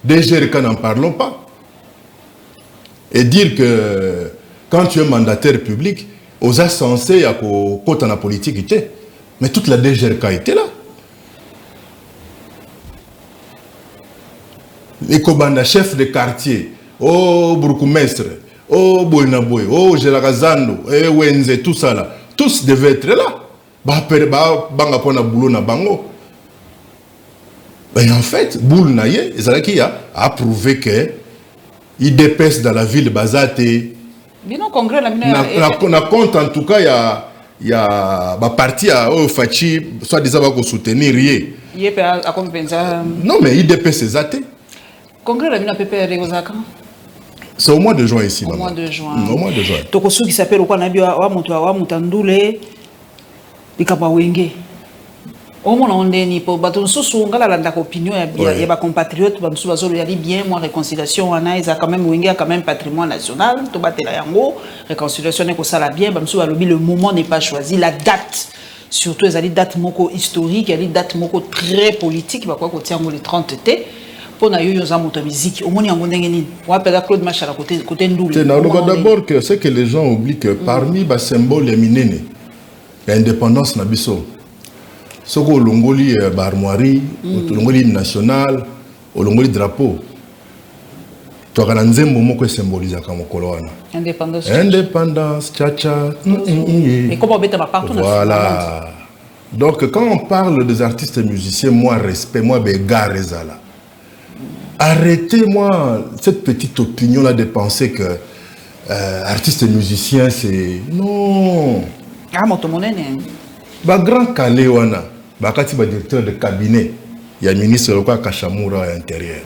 DG quand n'en parlons pas. Et dire que quand tu es mandataire public, aux censé à côté la politique était, mais toute la DGRK était là. Les Kobanda, chef de quartier, oh bourgmestre, oh Boinaboy, oh Gelagazando, eh Wenze, tout ça là, tous devaient être là. Banga pona boulot na bango. Et en fait, Boul Naye, Zalaki a approuvé que IDPS dans la ville de Bazate. Bien au congrès, la compte en tout cas, il y a ma partie à Fachi, soit disant va soutenir rien. Non, mais IDPS c'est Zate. Congrès la PPRD c'est au mois de juin ici. Au mois de juin. Au mois de juin. Tokosu qui s'appelle au Kanabi wa Mutandule Bikaba Wenge. Au moins on est ni pour bateau sous ngala la opinion il y a ba compatriotes ba sous bazolo yali bien moi réconciliation ana isa quand même Wenge a quand même patrimoine national to batela yango réconciliation ne ko sala bien ba sous alobi le moment n'est pas choisi la date surtout les date moko historique les date moko très politique ba quoi ko tiango le 30 t pour na yo za moto musique au moins yango ndenge ni on appelle Claude Machala côté ndoule. D'abord que c'est que les gens oublient que parmi ba symbole minene l'indépendance na biso soko longoli barmoirie longoli national longoli drapeau to kana nzembo moko symboliser ka mokolo wana indépendance tcha et comment beta partout voilà donc quand on parle des artistes et musiciens moi respect moi begare ezala arrêtez-moi cette petite opinion là de penser que artistes et musiciens c'est non moto monene ba grand calé wana bakati ba directeur de cabinet il y a ministre lokwa Kachamura à l'intérieur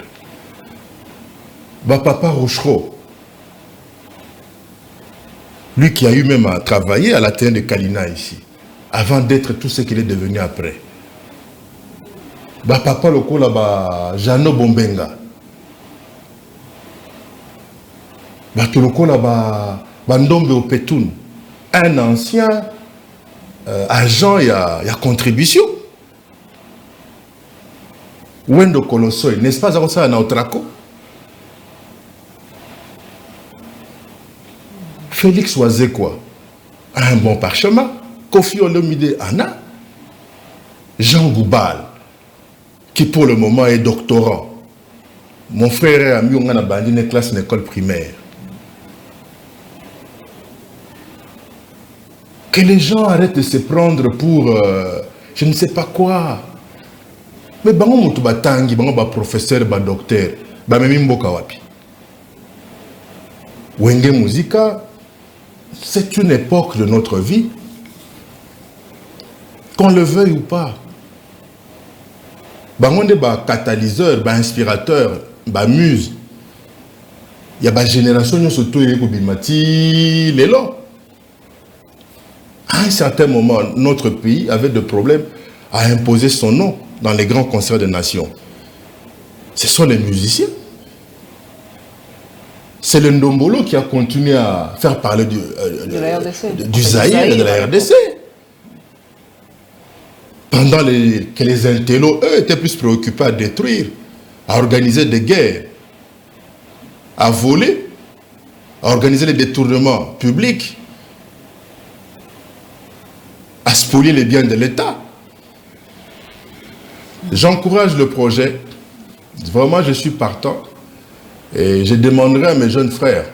ba papa Rochereau lui qui a eu même à travailler à la terre de Kalina ici avant d'être tout ce qu'il est devenu après ba papa lokola ba Jano Bombenga ba lokola ba Ndombe Opetoun un ancien agent il y a contribution Wendo Kolosoi n'est-ce pas ça na Otrako Félix Oazekwa un bon parchemin Kofi Olomide Anna Jean Goubal qui pour le moment est doctorant mon frère et ami on a bandé une classe d'école primaire. Que les gens arrêtent de se prendre pour je ne sais pas quoi. Mais bango mutu batangi, bango ba professeur, ba docteur, ba memi mboka wapi. Wenge Muzika, c'est une époque de notre vie. qu'on le veuille ou pas. On est un catalyseur, un inspirateur, un muse. Il y a une génération qui surtout les lots. À un certain moment, notre pays avait des problèmes à imposer son nom dans les grands concerts de nations. Ce sont les musiciens. C'est le Ndombolo qui a continué à faire parler du Zaïre et de la RDC. Pendant que les intellos, eux, étaient plus préoccupés à détruire, à organiser des guerres, à voler, à organiser les détournements publics, à spolier les biens de l'État. J'encourage le projet. Vraiment, je suis partant. Et je demanderai à mes jeunes frères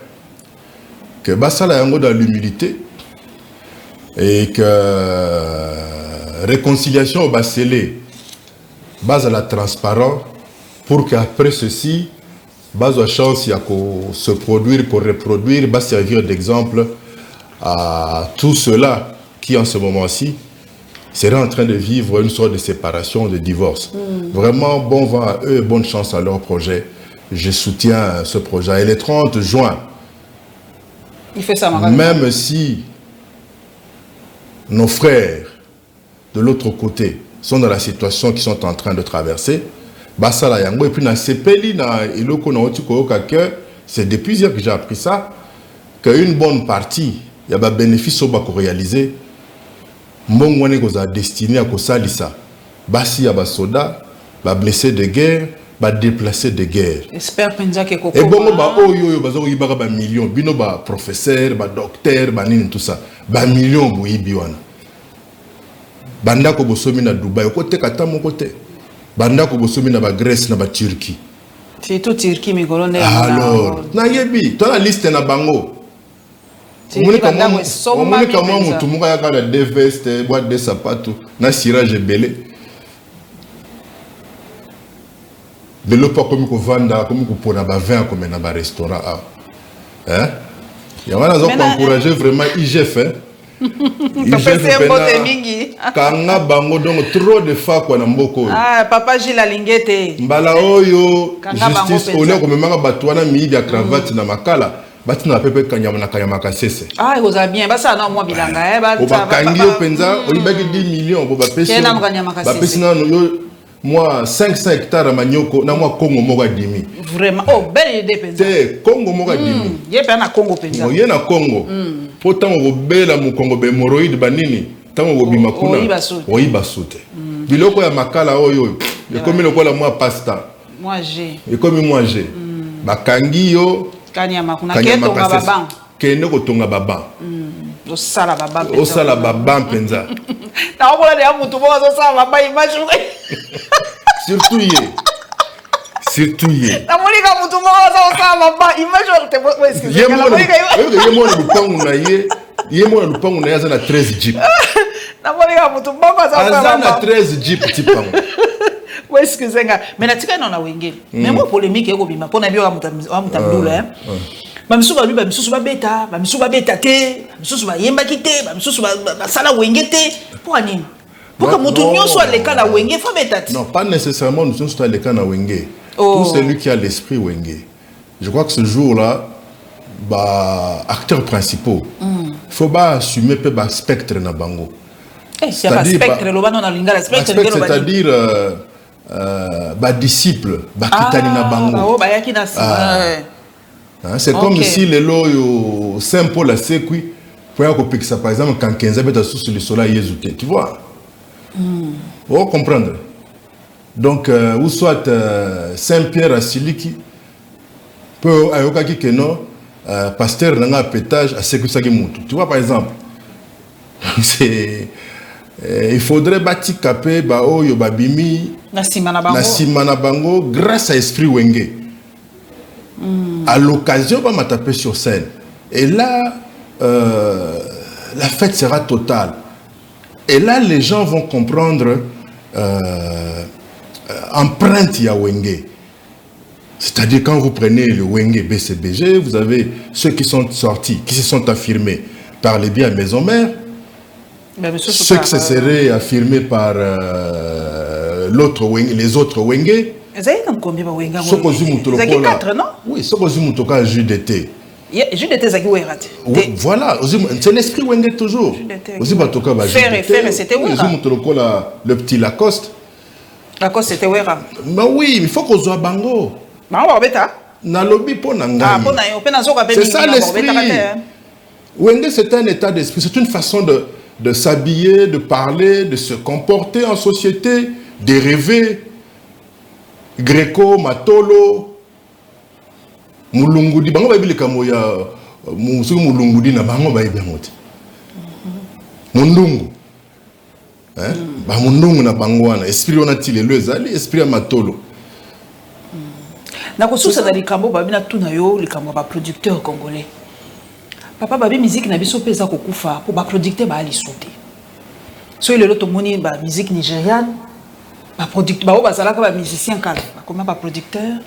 que Bassala Yango dans l'humilité et que réconciliation au Bassélé, base à la transparence, pour qu'après ceci, base à chance, il y a qu'on se produire, qu'on reproduire, va servir d'exemple à tous ceux-là qui, en ce moment-ci, seraient en train de vivre une sorte de séparation, de divorce. Vraiment, bon vent à eux et bonne chance à leur projet. Je soutiens ce projet. Et le 30 juin, il fait ça, même si nos frères de l'autre côté sont dans la situation qu'ils sont en train de traverser, Bassala Yango, et puis dans Sepeli, dans Iloko, c'est depuis hier que j'ai appris ça, qu'une bonne partie, il y a des bénéfices au bako réalisé, Mbongwane qu'on a destiné à Kosalisa, Bassi y a des soldats, des blessés de guerre, des déplacés de guerre. J'espère que et bon, bah millions, bino ba professeur, ba docteur, ba nini tout ça, ba millions boui biwana. Banda ko bosomi na Dubaï, côté kata mon côté. Banda ko bosomi na ba Grèce na ba Turquie. C'est tout Turquie mais colonel. Alors, na yebi, toi la liste na bango. On dit comment tout le monde a des vestes, boîte de sapatos, na cirage belé. De l'eau pas comme qu'on vend, comme qu'on prend un vin comme un restaurant. Hein? Il y a un encourager vraiment IGF. IGF Kanga bango donc trop de fois quoi na mboko. Ah papa Gilles Alingete. Mbala oyo justice au lieu comme manga batwana mi ya cravate na makala. Batina pepe kanyama na kanyama kasese. Ah vous avez bien, bah ça non moi bilanga ba kangi yo penza o libaki 10 millions bo ba pesi. Ba pesi na yo moi 500 hectares à Manioko na moi Congo moga dimi. Vraiment oh belle idée penza. C'est Congo moga dimi. Yé pe na Congo penza. Yé na Congo. Pourtant on bela mu Congo be hémorroïde banini. Tant on bimakuna. Oui basute. Biloko ya makala oyo. Et comme le kola moi pasta. Moi j'ai. Et comme moi j'ai. Ba kangi yo Kanyama kuna keto ngababa. Keno ko tonga baba. Osala baba penza. Osala baba penza. Na okola de amutu bo osala baba image. Surtout yé. Surtout yé. Na molika mutu bo osala baba image te bo excuse. Yé mo le lupangu na yé. Yé mo le lupangu na yaza na 13 jeep. Na molika mutu bo osala baba. Na 13 jeep tipangu. Oui, excusez-moi. Mais la tika non na wenge. Mais moi polémique eko bima pona bio wa mutamdula hein. Ba misusu ba misusu ba beta, ba misusu ba beta te, ba misusu ba yemba kite, ba misusu ba sala wenge te. Pour anime. Pour que mutu nyonso aleka na wenge fa beta te. Non, pas nécessairement nous sommes aleka na wenge. Tout celui qui a l'esprit wenge. Je crois que ce jour-là ba acteurs principaux. Faut pas assumer pe ba spectre na bango. C'est-à-dire c'est-à-dire disciple, c'est comme si les lois Saint Paul a séqué pour ça par exemple quand 15 ans sous le soleil tu vois. Vous comprendre. Donc ou soit Saint Pierre à Siliki peut ayoka ki que non pasteur nanga pétage à séqué ça tu vois par exemple. C'est il faudrait bâtir capé ba oyo babimi na simana bango grâce à esprit wenge. À l'occasion va m'attaper sur scène et là la fête sera totale et là les gens vont comprendre empreinte ya wenge. C'est-à-dire quand vous prenez le wenge BCBG, vous avez ceux qui sont sortis, qui se sont affirmés par les biens maison mère. Ce que ce serait affirmé par les autres Wenge. Ce que 4, non? Oui, ce que je juge d'été. Voilà, c'est l'esprit Wenge toujours. Faire, c'était le petit Lacoste. Lacoste, c'était Wera. Mais oui, il faut qu'on soit bango. C'est ça l'esprit. Wenge, c'est un état d'esprit, c'est une façon de s'habiller, de parler, de se comporter en société, de rêver. Greco, Matolo, Mulungudi, bango baibili kamoya, Mulungudi na bango baibi amote. Mundungu, ba mundungu na bango wana, esprit onatile le zali, esprit Matolo. Na kosusa na likambo babi na tuna yo likambo ba producteur congolais. Papa babi musique na biso pesa kokufa pour ba producteur ba ali sauter. So ile loto moni ba musique nigériane. Ba producteur ba musicien kala comme ba producteur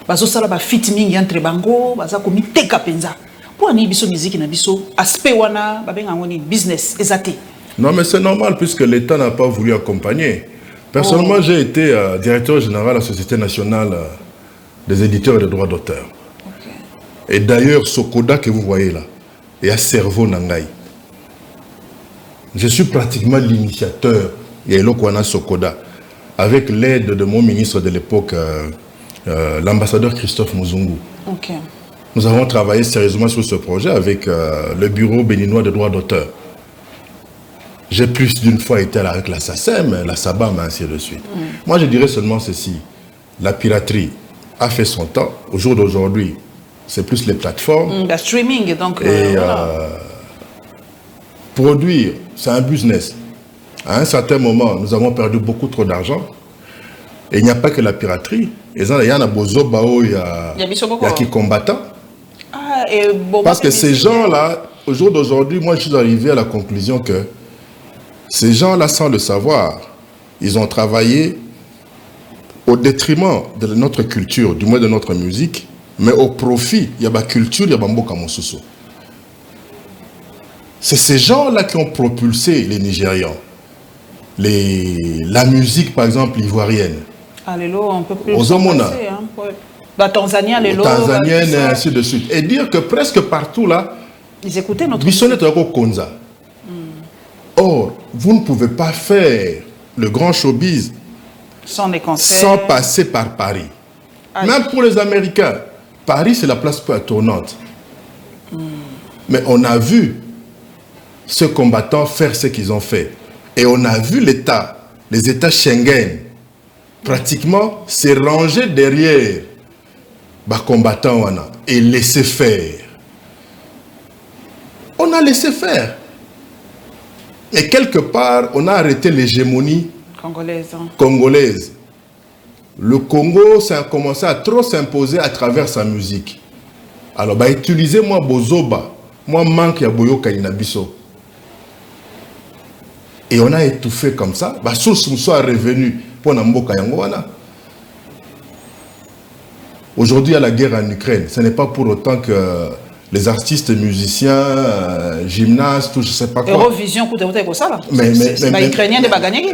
bazo sala ba fit mingi entre bango baza komi teka penza pour ani biso musique na biso aspect wana ba benga ngoni business ezate. Non mais c'est normal puisque l'État n'a pas voulu accompagner. Personnellement, j'ai été directeur général de la Société nationale des éditeurs et des droits d'auteur. Okay. Et d'ailleurs Sokoda que vous voyez là est à cerveau nangai. Je suis pratiquement l'initiateur et Lokwana Sokoda. Avec l'aide de mon ministre de l'époque, l'ambassadeur Christophe Muzungu. Okay. Nous avons travaillé sérieusement sur ce projet avec le bureau béninois de droits d'auteur. J'ai plus d'une fois été là avec la SACEM, la SABAM, ainsi de suite. Moi, je dirais seulement ceci. La piraterie a fait son temps. Au jour d'aujourd'hui, c'est plus les plateformes. Le streaming, donc. Et voilà. Produire, c'est un business. À un certain moment, nous avons perdu beaucoup trop d'argent. Et il n'y a pas que la piraterie. Il y a qui combattants. Parce que ces gens-là, au jour d'aujourd'hui, moi je suis arrivé à la conclusion que ces gens-là, sans le savoir, ils ont travaillé au détriment de notre culture, du moins de notre musique, mais au profit, il y a ma culture, il y a Mboka Mosusu. C'est ces gens-là qui ont propulsé les Nigérians. La musique, par exemple, ivoirienne. Un peu plus. Aux Omona. La Tanzanie, les Tanzanienne, et ainsi de suite. Et dire que presque partout là, ils écoutaient notre musique. Or, vous ne pouvez pas faire le grand showbiz sans les concerts, sans passer par Paris. Même pour les Américains, Paris c'est la place peu tournante. Mais on a vu ces combattants faire ce qu'ils ont fait. Et on a vu l'État, les États Schengen, pratiquement se ranger derrière les combattants et laisser faire. On a laissé faire. Et quelque part, on a arrêté l'hégémonie congolaise. Le Congo, ça a commencé à trop s'imposer à travers sa musique. Alors, utilisez-moi Bozoba, moi manque ya Boyoka Inabiso. Et on a étouffé comme ça. Source soit revenu pour Namboka Yangoana. Aujourd'hui, il y a la guerre en Ukraine. Ce n'est pas pour autant que les artistes, musiciens, gymnastes, tout, je ne sais pas quoi. Eurovision,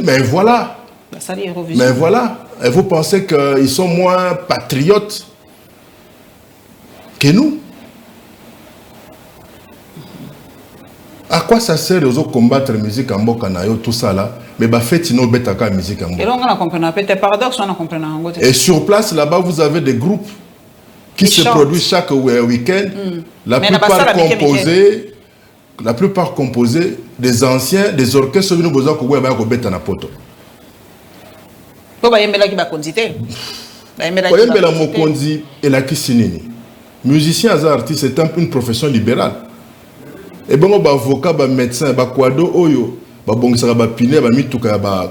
mais voilà. Mais voilà. Et vous pensez qu'ils sont moins patriotes que nous? À quoi ça sert de combattre la musique en Bokanayo, tout ça là? Mais faites une bête à la musique en Bokanayo. Et sur place, là-bas, vous avez des groupes qui se produisent chaque week-end. La plupart composés des anciens, des orchestres qui nous besoin de bête en apoto. Musicien, artiste, c'est une profession libérale. Et bon, avocat, médecin, kwado oyo, bongisa ba pine, mituka ya ba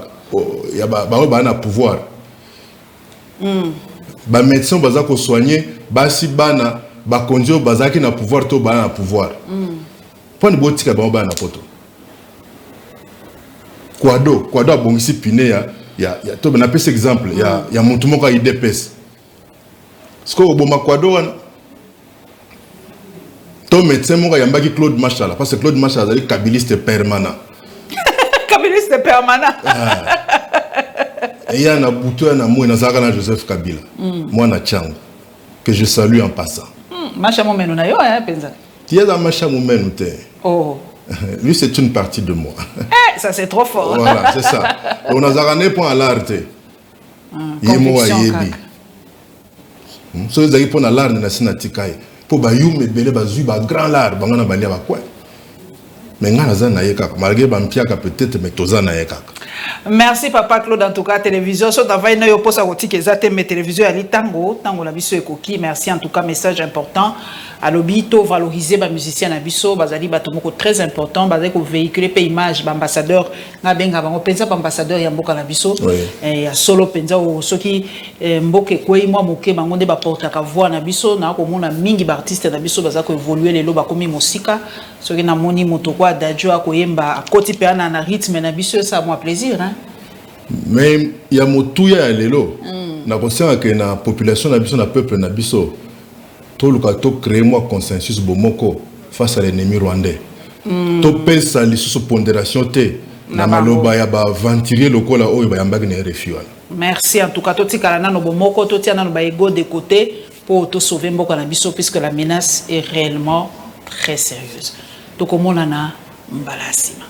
pouvoir. Ba médecin baza ko soigner, basi bana, ba kondio bazaki na pouvoir to ba na pouvoir. Poni botika ba na poto. Kwado bongisi pine ya to na pese exemple ya muntu moko IDPS. Sko oboma kwado wana ton médecin m'a yambaki Claude Machala parce que Claude Machala est kabiliste permanent. permanent. Et il y a un bouton à moi, Joseph Kabila, moi na Tchango, que je salue en passant. Macha Momeno na yo, penza. Tu es dans Macha Momeno, oh. Lui, c'est une partie de moi. Ça, c'est trop fort. Voilà, c'est ça. On a zarané pour l'art. Conviction, so ezali pour l'art na sinatikai. Pour bayume belé bazu ba grand l'art bangana balia ba quoi. Mais ngana za na yekaka malgré ba mpiaka peut-être mais toza na yekaka. Merci Papa Claude, en tout cas télévision so davai na yo posa kotiki ezate mais télévision ali tango la biso ekoki. Merci en tout cas, message important. Alobito valoriser ba musicien na biso bazali batomoko très important bazali ko véhiculer pe image ba ambassadeur na benga bango penza ba ambassadeur ya mboka na biso ya solo penza o soki mboke kwei mwa moke bango nde ba porta ka voix na biso na ko mona mingi ba artiste na biso bazali ko évoluer lelo ba komi musika soki na moni moto kwa dajo akoyemba akoti pe na rythme na biso ça moi plaisir hein. Mais il y a motuya ya lelo na conscient que na population na biso na peuple na biso tout le cas créer moi consensus bomoko face à l'ennemi rwandais. To pesa lisusu pondération te na maloba ya ba venturier lokola oyo ba yambaki na refus. Merci en tout cas to tikala na no bomoko to tia na no ba ego de côté pour te sauver mboka na biso puisque la menace est réellement très sérieuse. To komona na mbalasima.